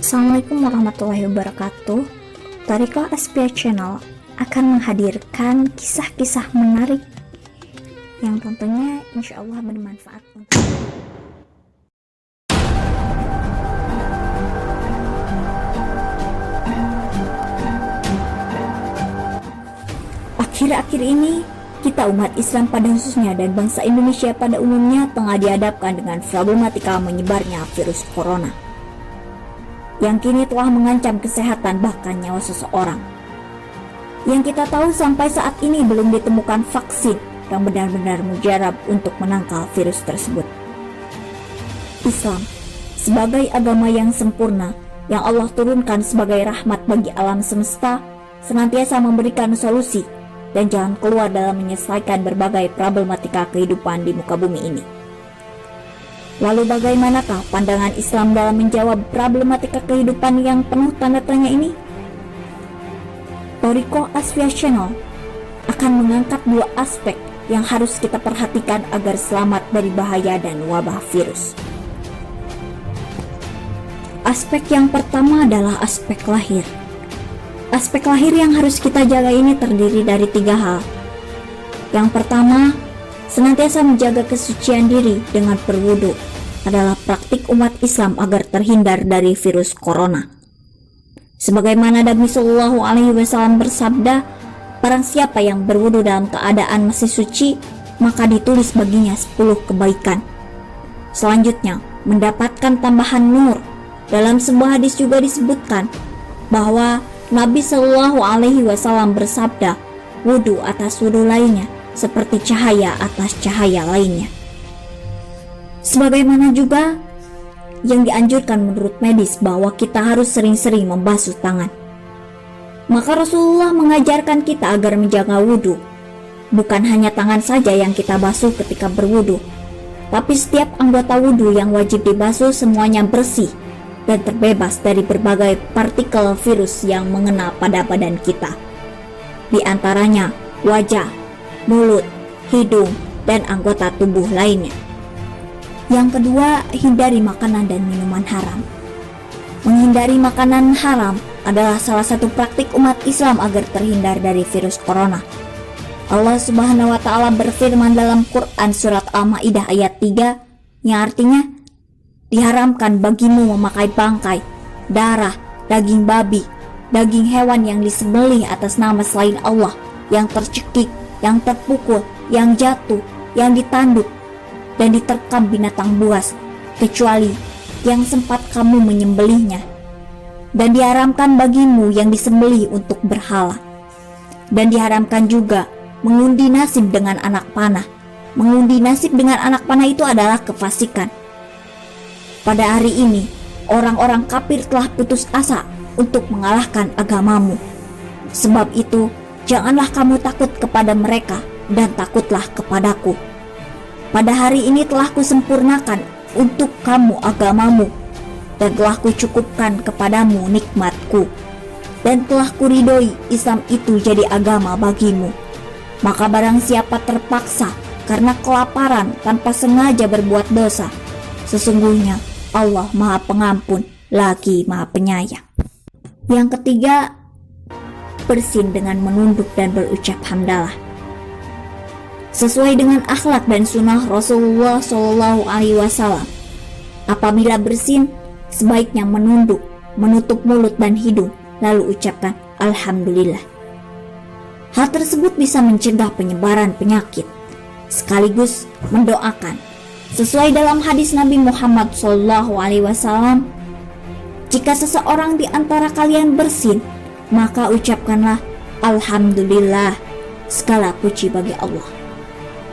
Assalamualaikum warahmatullahi wabarakatuh. Thariqah Aspia Channel akan menghadirkan kisah-kisah menarik yang tentunya insya Allah bermanfaat untuk akhir-akhir ini kita umat Islam pada khususnya dan bangsa Indonesia pada umumnya tengah dihadapkan dengan problematika menyebarnya virus corona yang kini telah mengancam kesehatan bahkan nyawa seseorang. Yang kita tahu sampai saat ini belum ditemukan vaksin yang benar-benar mujarab untuk menangkal virus tersebut. Islam sebagai agama yang sempurna yang Allah turunkan sebagai rahmat bagi alam semesta senantiasa memberikan solusi dan jalan keluar dalam menyelesaikan berbagai problematika kehidupan di muka bumi ini. Lalu bagaimanakah pandangan Islam dalam menjawab problematika kehidupan yang penuh tanda tanya ini? Thariqah Aspia Channel akan mengangkat dua aspek yang harus kita perhatikan agar selamat dari bahaya dan wabah virus. Aspek yang pertama adalah aspek lahir. Aspek lahir yang harus kita jaga ini terdiri dari 3 hal. Yang pertama, senantiasa menjaga kesucian diri dengan berwudu adalah praktik umat Islam agar terhindar dari virus corona. Sebagaimana Nabi Shallallahu Alaihi Wasallam bersabda, barang siapa yang berwudu dalam keadaan masih suci, maka ditulis baginya 10 kebaikan. Selanjutnya, mendapatkan tambahan nur. Dalam sebuah hadis juga disebutkan bahwa Nabi Shallallahu Alaihi Wasallam bersabda, wudu atas wudu lainnya seperti cahaya atas cahaya lainnya. Sebagaimana juga yang dianjurkan menurut medis bahwa kita harus sering-sering membasuh tangan. Maka Rasulullah mengajarkan kita agar menjaga wudhu. Bukan hanya tangan saja yang kita basuh ketika berwudhu, tapi setiap anggota wudhu yang wajib dibasuh semuanya bersih dan terbebas dari berbagai partikel virus yang mengena pada badan kita. Di antaranya wajah, mulut, hidung, dan anggota tubuh lainnya. Yang kedua, hindari makanan dan minuman haram. Menghindari makanan haram adalah salah satu praktik umat Islam agar terhindar dari virus corona. Allah Subhanahu wa Ta'ala berfirman dalam Quran surat Al-Maidah ayat 3 yang artinya, diharamkan bagimu memakai bangkai, darah, daging babi, daging hewan yang disembelih atas nama selain Allah, yang tercekik, yang terpukul, yang jatuh, yang ditanduk, dan diterkam binatang buas, kecuali yang sempat kamu menyembelihnya. Dan diharamkan bagimu yang disembelih untuk berhala. Dan diharamkan juga mengundi nasib dengan anak panah. Mengundi nasib dengan anak panah itu adalah kefasikan. Pada hari ini, orang-orang kafir telah putus asa untuk mengalahkan agamamu. Sebab itu, janganlah kamu takut kepada mereka dan takutlah kepadaku. Pada hari ini telah kusempurnakan untuk kamu agamamu dan telah kucukupkan kepadamu nikmatku dan telah kuridhoi Islam itu jadi agama bagimu. Maka barang siapa terpaksa karena kelaparan tanpa sengaja berbuat dosa, sesungguhnya Allah Maha Pengampun lagi Maha Penyayang. Yang ketiga, bersin dengan menunduk dan berucap hamdalah. Sesuai dengan akhlak dan sunnah Rasulullah Shallallahu Alaihi Wasallam, apabila bersin sebaiknya menunduk, menutup mulut dan hidung, lalu ucapkan Alhamdulillah. Hal tersebut bisa mencegah penyebaran penyakit, sekaligus mendoakan. Sesuai dalam hadis Nabi Muhammad Shallallahu Alaihi Wasallam, jika seseorang di antara kalian bersin, maka ucapkanlah Alhamdulillah, segala puji bagi Allah.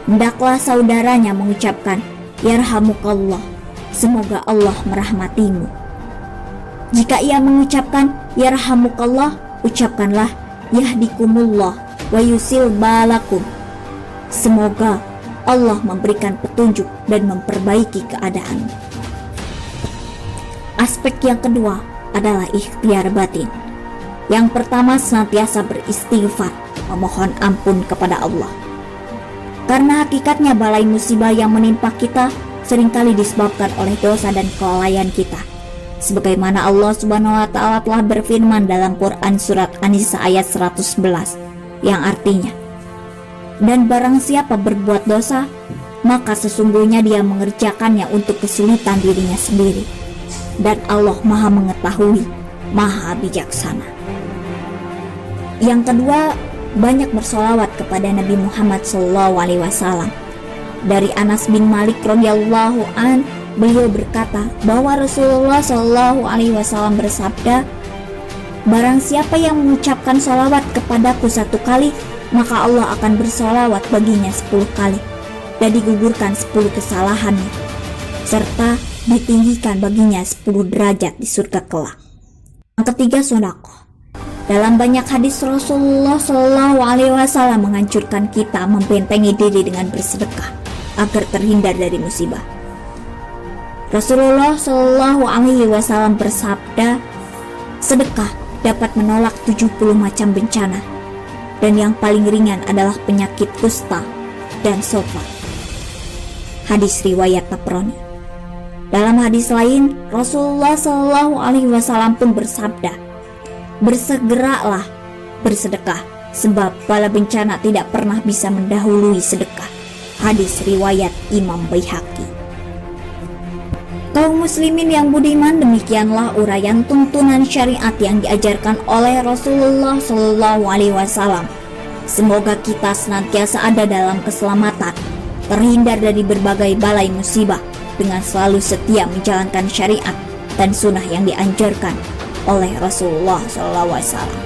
Hendaklah saudaranya mengucapkan Yarhamukallah, semoga Allah merahmatimu. Jika ia mengucapkan Yarhamukallah, ucapkanlah Yahdikumullah wa yusil balakum, semoga Allah memberikan petunjuk dan memperbaiki keadaan. Aspek yang kedua adalah ikhtiar batin. Yang pertama, senantiasa beristighfar, memohon ampun kepada Allah. Karena hakikatnya balai musibah yang menimpa kita seringkali disebabkan oleh dosa dan kelalaian kita. Sebagaimana Allah Subhanahu wa taala telah berfirman dalam Quran surat An-Nisa ayat 111 yang artinya, dan barang siapa berbuat dosa, maka sesungguhnya dia mengerjakannya untuk kesulitan dirinya sendiri, dan Allah Maha mengetahui, Maha bijaksana. Yang kedua, banyak bersolawat kepada Nabi Muhammad SAW. Dari Anas bin Malik radhiyallahu an, beliau berkata bahwa Rasulullah SAW bersabda, barang siapa yang mengucapkan solawat kepadaku 1 kali, maka Allah akan bersolawat baginya 10 kali dan digugurkan 10 kesalahannya, serta ditinggikan baginya 10 derajat di surga kelak. Yang ketiga, sedekah. Dalam banyak hadis Rasulullah SAW menganjurkan kita membentengi diri dengan bersedekah agar terhindar dari musibah. Rasulullah SAW bersabda, sedekah dapat menolak 70 macam bencana, dan yang paling ringan adalah penyakit kusta dan sofa. Hadis riwayat Tabrani. Dalam hadis lain, Rasulullah SAW pun bersabda, bersegeralah bersedekah, sebab bala bencana tidak pernah bisa mendahului sedekah. Hadis riwayat Imam Baihaqi. Kaum muslimin yang budiman, demikianlah uraian tuntunan syariat yang diajarkan oleh Rasulullah SAW. Semoga kita senantiasa ada dalam keselamatan, terhindar dari berbagai balai musibah, dengan selalu setia menjalankan syariat dan sunnah yang dianjurkan oleh Rasulullah SAW.